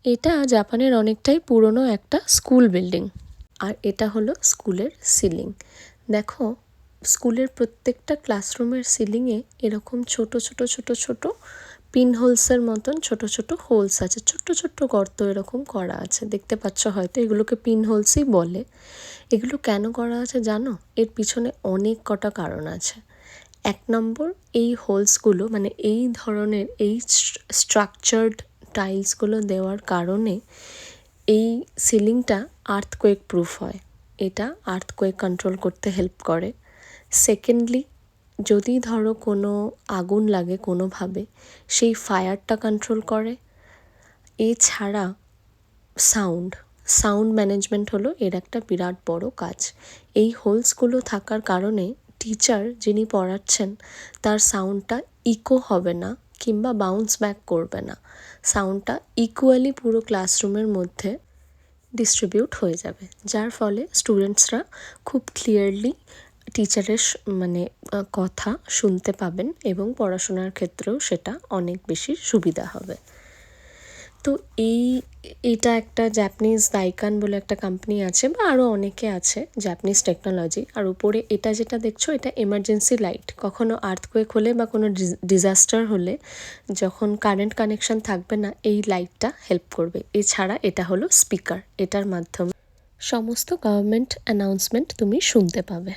এটা জাপানের অনেকটাই পুরনো একটা স্কুল বিল্ডিং, আর এটা হলো স্কুলের সিলিং। দেখো, স্কুলের প্রত্যেকটা ক্লাসরুমের সিলিংয়ে এরকম ছোট ছোট ছোট ছোট পিন হোলসের মতন ছোট ছোট হোলস আছে, ছোট্ট ছোট্ট গর্ত এরকম করা আছে, দেখতে পাচ্ছ হয়তো, এগুলোকে পিন হোলসই বলে। এগুলো কেন করা আছে জানো? এর পিছনে অনেক কটা কারণ আছে। 1 নম্বর, এই হোলসগুলো মানে এই ধরনের এই স্ট্রাকচার্ড টাইলসগুলো দেওয়ার কারণে এই সিলিংটা আর্থকোয়েক প্রুফ হয়। এটা আর্থকোয়েক কন্ট্রোল করতে হেল্প করে। সেকেন্ডলি, যদি ধরো কোনো আগুন লাগে কোনোভাবে, সেই ফায়ারটা কন্ট্রোল করে। এছাড়া সাউন্ড ম্যানেজমেন্ট হলো এর একটা বিরাট বড় কাজ। এই হোলসগুলো থাকার কারণে টিচার যিনি পড়াচ্ছেন তার সাউন্ডটা ইকো হবে না কিংবা বাউন্স ব্যাক করবে না। সাউন্ডটা ইকুয়ালি পুরো ক্লাসরুমের মধ্যে ডিস্ট্রিবিউট হয়ে যাবে, যার ফলে স্টুডেন্টসরা খুব ক্লিয়ারলি টিচারের কথা শুনতে পাবেন এবং পড়াশোনার ক্ষেত্রেও সেটা অনেক বেশি সুবিধা হবে। তো এটা একটা জাপানিজ দাইকান বলে একটা কোম্পানি আছে, বা আরও অনেকে আছে, জাপানিজ টেকনোলজি। আর উপরে এটা যেটা দেখছো, এটা এমার্জেন্সি লাইট। কখনো আর্থকোয়েক হলে বা কোনো ডিজাস্টার হলে যখন কারেন্ট কানেকশন থাকবে না, এই লাইটটা হেল্প করবে। এছাড়া এটা হলো স্পিকার, এটার মাধ্যমে সমস্ত গভর্নমেন্ট অ্যানাউন্সমেন্ট তুমি শুনতে পাবে।